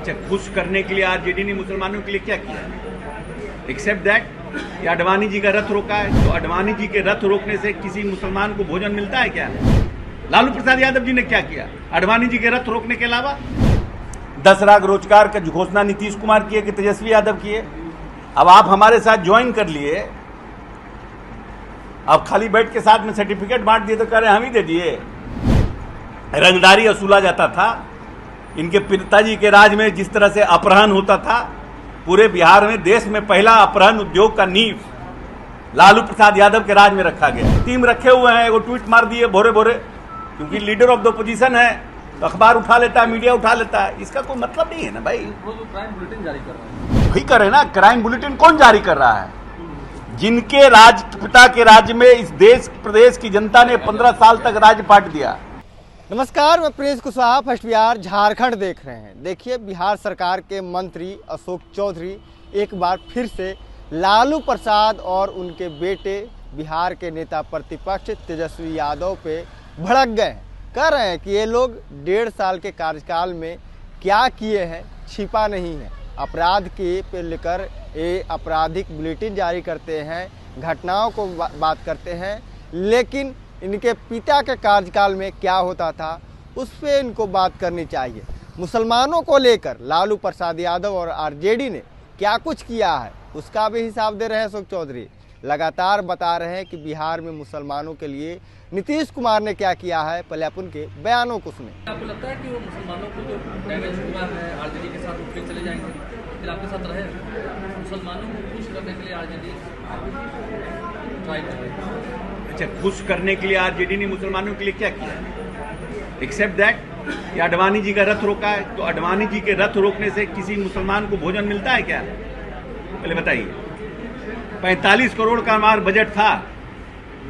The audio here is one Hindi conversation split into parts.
अच्छा, खुश करने के लिए आरजेडी ने मुसलमानों के लिए क्या किया एक्सेप्ट दैट कि अडवाणी जी का रथ रोका है? तो अडवाणी जी के रथ रोकने से किसी मुसलमान को भोजन मिलता है क्या? लालू प्रसाद यादव जी ने क्या किया अडवाणी जी के रथ रोकने के अलावा? 10 लाख रोजगार का घोषणा नीतीश कुमार किए कि तेजस्वी यादव किए। अब आप हमारे साथ ज्वाइन कर लिए, अब खाली बैठ के साथ में सर्टिफिकेट बांट दिए तो कह रहे हम ही दे दिए। रंगदारी असूला जाता था। इनके पिताजी के राज में जिस तरह से अपहरण होता था, पूरे बिहार में देश में पहला अपहरण उद्योग का नींव लालू प्रसाद यादव के राज में रखा गया। टीम रखे हुए हैं, वो ट्वीट मार दिए भोरे भोरे, क्योंकि लीडर ऑफ द अपोजिशन है तो अखबार उठा लेता है, मीडिया उठा लेता है। इसका कोई मतलब नहीं है ना भाई। वो जो क्राइम बुलेटिन जारी कर रहे हैं, वही करे ना। क्राइम बुलेटिन कौन जारी कर रहा है? जिनके राजपिता के राज्य में इस देश प्रदेश की जनता ने 15 साल तक राज्य बांट दिया। नमस्कार, मैं प्रिंस कुशवाहा, फर्स्ट बिहार झारखंड देख रहे हैं। देखिए, बिहार सरकार के मंत्री अशोक चौधरी एक बार फिर से लालू प्रसाद और उनके बेटे बिहार के नेता प्रतिपक्ष तेजस्वी यादव पे भड़क गए हैं। कह रहे हैं कि ये लोग 1.5 साल के कार्यकाल में क्या किए हैं छिपा नहीं है। अपराध के पे लेकर ये आपराधिक बुलेटिन जारी करते हैं, घटनाओं को बात करते हैं, लेकिन इनके पिता के कार्यकाल में क्या होता था उस पर इनको बात करनी चाहिए। मुसलमानों को लेकर लालू प्रसाद यादव और आरजेडी ने क्या कुछ किया है उसका भी हिसाब दे रहे हैं अशोक चौधरी। लगातार बता रहे हैं कि बिहार में मुसलमानों के लिए नीतीश कुमार ने क्या किया है। पहले आप उनके बयानों को सुने। आपको लगता है कि वो मुसलमानों को जो डैमेज हुआ है आरजेडी के साथ फिर चले जाएंगे, फिर आपके साथ रहे? मुसलमानों को खुश करने के लिए आरजेडी ट्राई कर रही है। अच्छा, खुश करने के लिए आरजेडी ने मुसलमानों के लिए क्या किया एक्सेप्ट दैट कि अडवाणी जी का रथ रोका है? तो अडवाणी जी के रथ रोकने से किसी मुसलमान को भोजन मिलता है क्या? पहले बताइए। 45 करोड़ का हमारा बजट था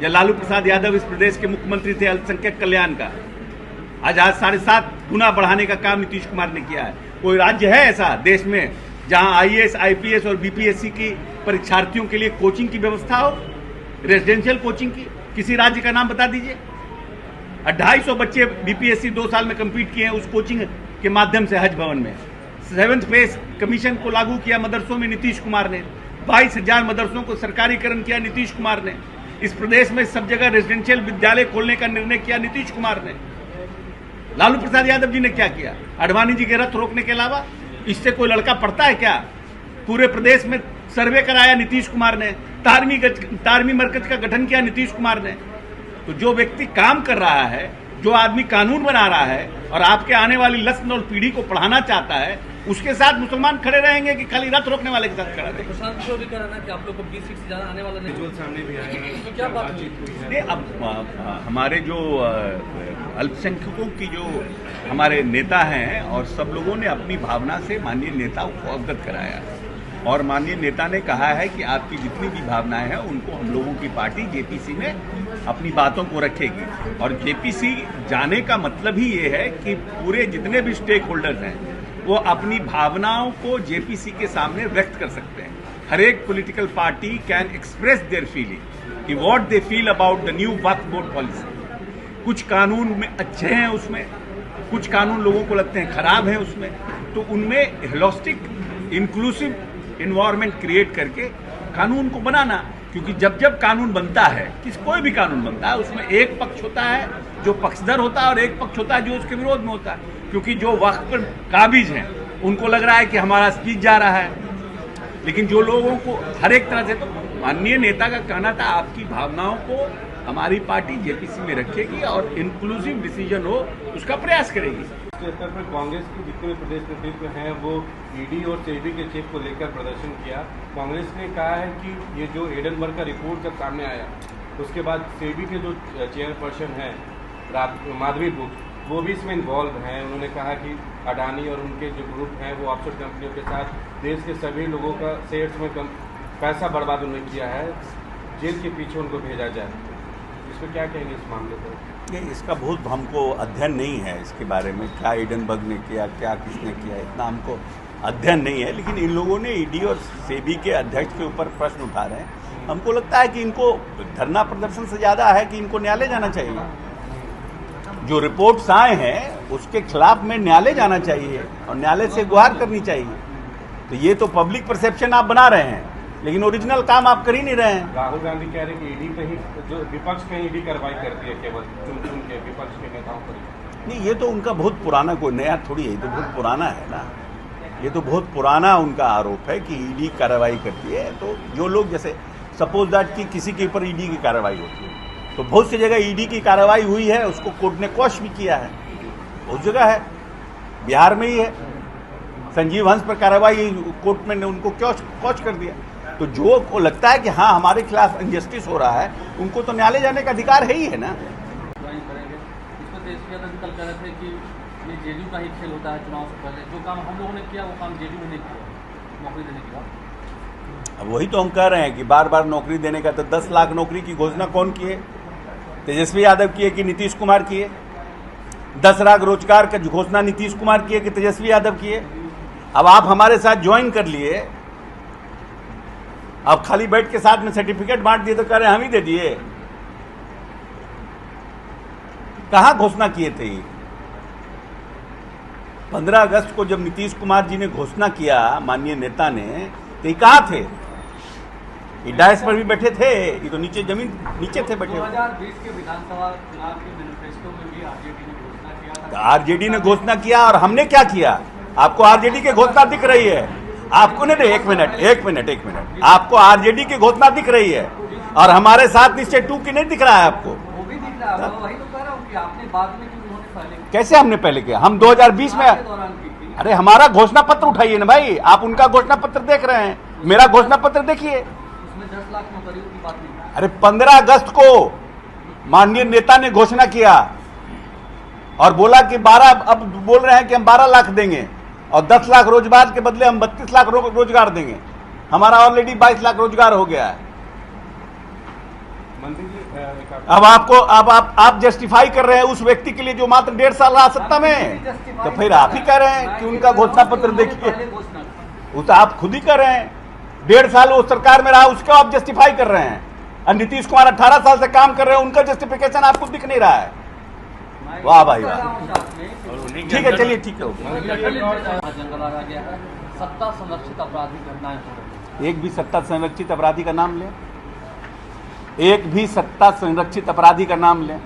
जब लालू प्रसाद यादव इस प्रदेश के मुख्यमंत्री थे अल्पसंख्यक कल्याण का। आज 7.5 गुना बढ़ाने का काम नीतीश कुमार ने किया है। कोई राज्य है ऐसा देश में जहां आईएएस, आईपीएस और बीपीएससी की परीक्षार्थियों के लिए कोचिंग की व्यवस्था हो, रेजिडेंशियल कोचिंग की? किसी राज्य का नाम बता दीजिए। 250 बच्चे बीपीएससी 2 साल में कंप्लीट किए हैं उस कोचिंग के माध्यम से हज भवन में। 7th पे कमीशन को लागू किया मदरसों में नीतीश कुमार ने। 22,000 मदरसों को सरकारीकरण किया नीतीश कुमार ने। इस प्रदेश में सब जगह रेजिडेंशियल विद्यालय खोलने का निर्णय किया नीतीश कुमार ने। लालू प्रसाद यादव जी ने क्या किया अडवाणी जी के रथ रोकने के अलावा? इससे कोई लड़का पढ़ता है क्या? पूरे प्रदेश में सर्वे कराया नीतीश कुमार ने। तारमी मरकज का गठन किया नीतीश कुमार ने। तो जो व्यक्ति काम कर रहा है, जो आदमी कानून बना रहा है और आपके आने वाली नस्ल और पीढ़ी को पढ़ाना चाहता है, उसके साथ मुसलमान खड़े रहेंगे कि खाली रथ रोकने वाले के साथ खड़ा रहेंगे? प्रशांत किशोर भी कह रहा है कि आप लोग को 20 सीट से ज्यादा आने वाला नहीं। सामने भी आया तो क्या बात हुई? अब हमारे जो अल्पसंख्यकों की जो हमारे नेता हैं और सब लोगों ने अपनी भावना से माननीय नेता को अवगत कराया और माननीय नेता ने कहा है कि आपकी जितनी भी भावनाएं हैं उनको हम लोगों की पार्टी जेपीसी में अपनी बातों को रखेगी। और जेपीसी जाने का मतलब ही ये है कि पूरे जितने भी स्टेक होल्डर्स हैं वो अपनी भावनाओं को जेपीसी के सामने व्यक्त कर सकते हैं। हर एक political party can express their feeling कि what they feel about the new Waqf board policy. कुछ कानून में अच्छे हैं, उसमें कुछ कानून लोगों को लगते हैं खराब हैं उसमें। तो उनमें होलिस्टिक इंक्लूसिव इन्वायरमेंट क्रिएट करके कानून को बनाना, क्योंकि जब जब कानून बनता है, कोई भी कानून बनता है, उसमें एक पक्ष होता है जो पक्षधर होता है और एक पक्ष होता है जो उसके विरोध में होता है। क्योंकि जो वक्त पर काबिज हैं उनको लग रहा है कि हमारा स्पीच जा रहा है, लेकिन जो लोगों को हर एक तरह से, तो माननीय नेता का कहना था आपकी भावनाओं को हमारी पार्टी जेपीसी में रखेगी और इंक्लूसिव डिसीजन हो उसका प्रयास करेगी। स्तर पर कांग्रेस के जितने भी प्रदेश नेतृत्व हैं वो ईडी और सेबी के चेक को लेकर प्रदर्शन किया। कांग्रेस ने कहा है कि ये जो एडनबर्ग का रिपोर्ट जब सामने आया उसके बाद सेबी के जो चेयरपर्सन हैं माधवी गुप्ता, वो भी इसमें इन्वॉल्व हैं। उन्होंने कहा कि अडानी और उनके जो ग्रुप हैं वो ऑफशोर कंपनियों के साथ देश के सभी लोगों का शेयर्स में पैसा बर्बाद उन्होंने किया है, जेल के पीछे उनको भेजा जाए। इसमें क्या कहेंगे इस मामले पर? नहीं, इसका बहुत हमको अध्ययन नहीं है इसके बारे में, क्या एडनबर्ग ने किया, क्या किसने किया, इतना हमको अध्ययन नहीं है। लेकिन इन लोगों ने ईडी और सेबी के अध्यक्ष के ऊपर प्रश्न उठा रहे हैं। हमको लगता है कि इनको धरना प्रदर्शन से ज़्यादा है कि इनको न्यायालय जाना चाहिए। जो रिपोर्ट्स आए हैं उसके खिलाफ में न्यायालय जाना चाहिए और न्यायालय से गुहार करनी चाहिए। तो ये तो पब्लिक परसेप्शन आप बना रहे हैं, लेकिन ओरिजिनल काम आप कर ही नहीं रहे हैं। राहुल गांधी कह रहे हैं कि ईडी कहीं जो विपक्ष कहीं ईडी कार्रवाई करती है, केवल चुन के विपक्ष के नेताओं पर। नहीं, ये तो उनका बहुत पुराना, कोई नया थोड़ी है, ये तो बहुत पुराना है ना। ये तो बहुत पुराना उनका आरोप है कि ईडी कार्रवाई करती है। तो जो लोग जैसे सपोज दैट कि किसी के ऊपर ईडी की कार्रवाई होती है, तो बहुत सी जगह ईडी की कार्रवाई हुई है, उसको कोर्ट ने क्वॉश भी किया है। बहुत जगह है, बिहार में ही है, संजीव हंस पर कार्रवाई कोर्ट में ने उनको क्वॉश कर दिया। तो जो को लगता है कि हाँ हमारे खिलाफ इनजस्टिस हो रहा है, उनको तो न्यायालय जाने का अधिकार है ही है ना। तेजस्वी यादव कल कह रहे थे कि ये जेडीयू का ही खेल होता है चुनाव से पहले, जो काम हम लोगों ने किया वो काम जेडीयू ने नहीं किया नौकरी देने के बाद। अब वही तो हम कह रहे हैं कि बार बार नौकरी देने का, तो 10 लाख नौकरी की घोषणा कौन किए? तेजस्वी यादव किए कि नीतीश कुमार किए? 10 लाख रोजगार का घोषणा नीतीश कुमार किए कि तेजस्वी यादव किए? अब आप हमारे साथ ज्वाइन कर लिए, अब खाली बैठ के साथ में सर्टिफिकेट बांट दिए तो कह रहे हैं हम ही दे दिए। कहां घोषणा किए थे? 15 अगस्त को जब नीतीश कुमार जी ने घोषणा किया, माननीय नेता ने, तो ये कहां थे? ये डायस पर भी बैठे थे, ये तो नीचे जमीन नीचे थे बैठे। 2020 के विधानसभा चुनाव के मैनिफेस्टो में भी आरजेडी ने घोषणा किया था। आरजेडी ने घोषणा किया और हमने क्या किया? आपको आरजेडी की घोषणा दिख रही है? आपको नहीं, एक मिनट, आपको आरजेडी की घोषणा दिख रही है और हमारे साथ निश्चय 2 की नहीं दिख रहा है आपको? वो भी दिख रहा है, वही तो कह रहा हूँ कि आपने बाद में क्यों उन्होंने पहले कैसे हमने पहले किया? हम 2020 में, के दौरान की थी। अरे हमारा घोषणा पत्र उठाइए ना भाई, आप उनका घोषणा पत्र देख रहे हैं, मेरा घोषणा पत्र देखिए। उसमें 10 लाख नौकरियों की बात नहीं। अरे 15 अगस्त को माननीय नेता ने घोषणा किया और बोला कि 12, अब बोल रहे हैं कि हम 12 लाख देंगे और 10 लाख रोजगार के बदले हम 32 लाख रोजगार देंगे। हमारा ऑलरेडी 22 लाख रोजगार हो गया है। मंत्री जी अब आपको आप जस्टिफाई कर रहे हैं उस व्यक्ति के लिए जो मात्र 1.5 साल रहा सत्ता में, तो फिर आप ही कह रहे हैं कि उनका घोषणा पत्र देखिए। वो तो आप खुद ही कर रहे हैं, 1.5 साल वो सरकार में रहा, उसको आप जस्टिफाई कर रहे हैं। और नीतीश कुमार 18 साल से काम कर रहे हैं, उनका जस्टिफिकेशन आपको दिख नहीं रहा है। वाह भाई वाह, ठीक है, चलिए ठीक है। जंगल आ गया है, सत्ता संरक्षित अपराधी घटनाएं हो रही हैं। एक भी सत्ता संरक्षित अपराधी का नाम लें, एक भी सत्ता संरक्षित अपराधी का नाम लें।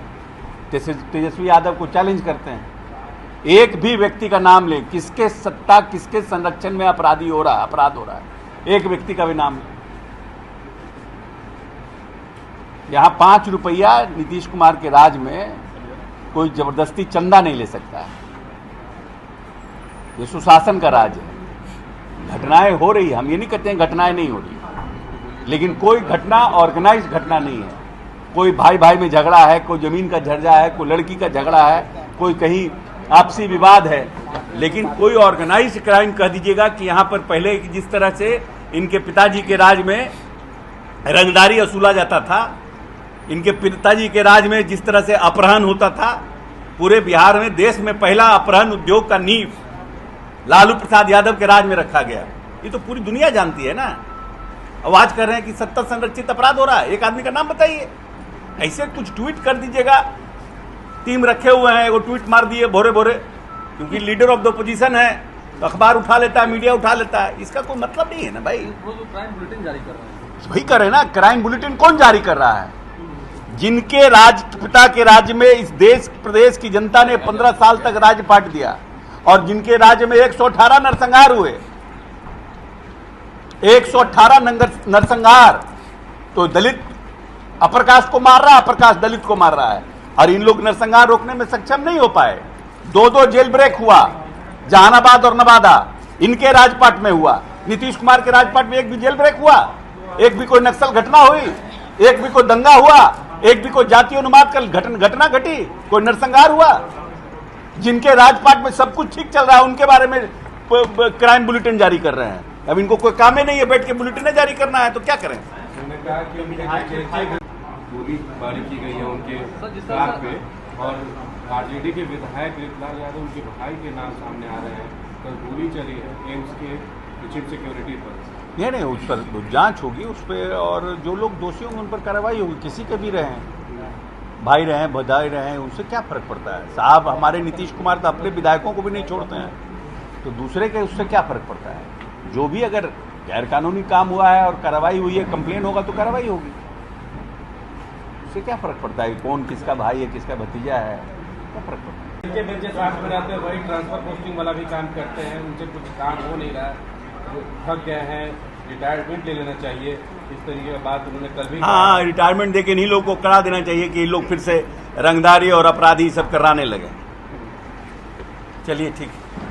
तेजस्वी यादव को चैलेंज करते हैं, एक भी व्यक्ति का नाम लें, किसके सत्ता किसके संरक्षण में अपराध हो रहा है, एक व्यक्ति का भी नाम लें। यहां 5 रुपया नीतीश कुमार के राज में कोई जबरदस्ती चंदा नहीं ले सकता है। ये सुशासन का राज है। घटनाएं हो रही है, हम ये नहीं कहते हैं घटनाएं नहीं हो रही, लेकिन कोई घटना ऑर्गेनाइज घटना नहीं है। कोई भाई भाई में झगड़ा है, कोई जमीन का झगड़ा है, कोई लड़की का झगड़ा है, कोई कहीं आपसी विवाद है, लेकिन कोई ऑर्गेनाइज क्राइम कह दीजिएगा कि यहाँ पर पहले जिस तरह से इनके पिताजी के राज में रंगदारी वसूला जाता था, इनके पिताजी के राज में जिस तरह से अपहरण होता था, पूरे बिहार में देश में पहला अपहरण उद्योग का नींव लालू प्रसाद यादव के राज में रखा गया। ये तो पूरी दुनिया जानती है ना। अब आज कर रहे हैं कि सत्ता संरक्षित अपराध हो रहा है, एक आदमी का नाम बताइए। ऐसे कुछ ट्वीट कर दीजिएगा, टीम रखे हुए हैं, वो ट्वीट मार दिए भोरे भोरे, क्योंकि लीडर ऑफ द अपोजिशन है तो अखबार उठा लेता है, मीडिया उठा लेता है। इसका कोई मतलब नहीं है ना भाई। वो जो क्राइम बुलेटिन जारी कर रहे हैं, वही कर रहे हैं ना। क्राइम बुलेटिन कौन जारी कर रहा है? जिनके पिता के राज्य में इस देश प्रदेश की जनता ने 15 साल तक राज्य पाट दिया और जिनके राज्य में 118 नरसंहार हुए, 118 नरसंहार, तो दलित अपर कास्ट को मार रहा है, अपर कास्ट दलित को मार रहा है, और इन लोग नरसंहार रोकने में सक्षम नहीं हो पाए। 2 जेल ब्रेक हुआ, जहानाबाद और नवादा इनके राजपाट में हुआ। नीतीश कुमार के राजपाट में एक भी जेल ब्रेक हुआ? एक भी कोई नक्सल घटना हुई? एक भी कोई दंगा हुआ? एक भी कोई जातीय उन्माद का घटना घटी? कोई नरसंहार हुआ? जिनके राजपाट में सब कुछ ठीक चल रहा है, उनके बारे में क्राइम बुलेटिन जारी कर रहे हैं। अब इनको कोई काम ही नहीं है बैठ के बुलेटिन जारी करना है, तो क्या करें? उन्होंने कहा कि उनके गोलीबारी की गई है उनके कार पे, और आरजेडी के विधायक ऋतुलाल यादव उनके भाई के नाम सामने आ रहे हैं, तो गोली चली है एम्स के चीफ सिक्योरिटी पर। नहीं, उस पर जांच होगी उस पर, और जो लोग दोषी होंगे उन पर कार्रवाई होगी, किसी के भी रहे। भाई रहे बधाई रहे, उससे क्या फर्क पड़ता है साहब? हमारे नीतीश कुमार तो अपने विधायकों को भी नहीं छोड़ते हैं, तो दूसरे के उससे क्या फर्क पड़ता है? जो भी अगर गैरकानूनी काम हुआ है और कार्रवाई हुई है, कंप्लेन होगा तो कार्रवाई होगी, उससे क्या फर्क पड़ता है कौन किसका भाई है किसका भतीजा है? क्या फर्क पड़ता है? जिनके बच्चे साथ में रहते हैं वही ट्रांसफर पोस्टिंग वाला भी काम करते हैं, उनसे कुछ काम हो नहीं रहा, वो थक गए हैं, रिटायरमेंट ले लेना चाहिए, इस तरीके की बात उन्होंने कल भी हाँ, रिटायरमेंट देके इन्हीं लोग को करा देना चाहिए कि ये लोग फिर से रंगदारी और अपराधी सब कराने लगे। चलिए ठीक है।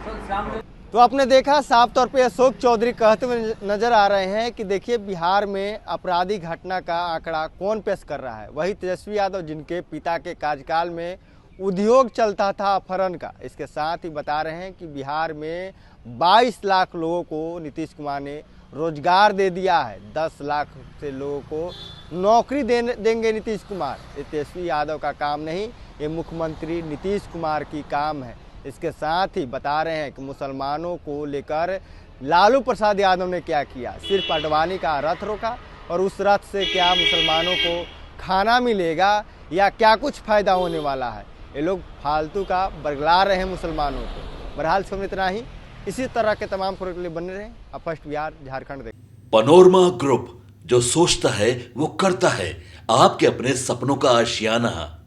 सर शाम में तो आपने देखा साफ तौर पे अशोक चौधरी कहते हुए नजर आ रहे हैं कि देखिए बिहार में अपराधी घटना का आंकड़ा कौन पेश कर रहा है? वही तेजस्वी यादव जिनके पिता के कार्यकाल में उद्योग चलता था अपहरण का। इसके साथ ही बता रहे हैं कि बिहार में 22 लाख लोगों को नीतीश कुमार ने रोजगार दे दिया है, 10 लाख से लोगों को नौकरी देंगे नीतीश कुमार। ये तेजस्वी यादव का काम नहीं, ये मुख्यमंत्री नीतीश कुमार की काम है। इसके साथ ही बता रहे हैं कि मुसलमानों को लेकर लालू प्रसाद यादव ने क्या किया, सिर्फ अडवाणी का रथ रोका और उस रथ से क्या मुसलमानों को खाना मिलेगा या क्या कुछ फायदा होने वाला है? ये लोग फालतू का बरगला रहे हैं मुसलमानों को। बहरहाल समय इतना ही, इसी तरह के तमाम खबरों के लिए बने रहें। अब फर्स्ट बिहार झारखंड देखें। पनोरमा ग्रुप, जो सोचता है वो करता है, आपके अपने सपनों का आशियाना।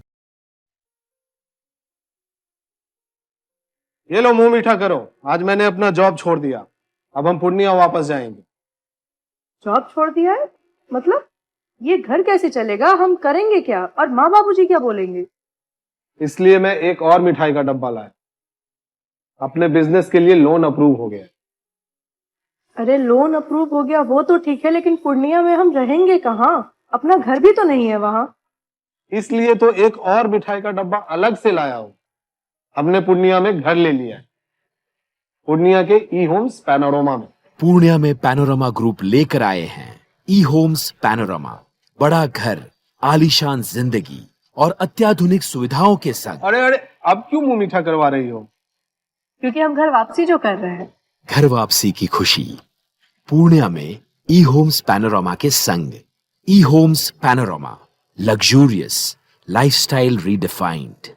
ये लो मुंह मीठा करो, आज मैंने अपना जॉब छोड़ दिया, अब हम पूर्णिया वापस जाएंगे। जॉब छोड़ दिया है? मतलब ये घर कैसे चलेगा? हम करेंगे क्या? और माँ बाबूजी क्या बोलेंगे? इसलिए मैं एक और मिठाई का डब्बा लाया, अपने बिजनेस के लिए लोन अप्रूव हो गया। अरे लोन अप्रूव हो गया वो तो ठीक है, लेकिन पूर्णिया में हम रहेंगे कहाँ? अपना घर भी तो नहीं है वहाँ। इसलिए तो एक और मिठाई का डब्बा अलग से लाया हूँ। हमने पूर्णिया में घर ले लिया है, पूर्णिया के ई होम्स पैनोरमा में। पूर्णिया में पैनोरमा ग्रुप लेकर आए हैं ई होम्स पैनोरमा, बड़ा घर, आलीशान जिंदगी और अत्याधुनिक सुविधाओं के संग। अरे अरे, अब क्यों मुंह मीठा करवा रही हो? क्योंकि हम घर वापसी जो कर रहे हैं। घर वापसी की खुशी पूर्णिया में ई होम्स पैनोरमा के संग। E homes panorama, luxurious lifestyle redefined.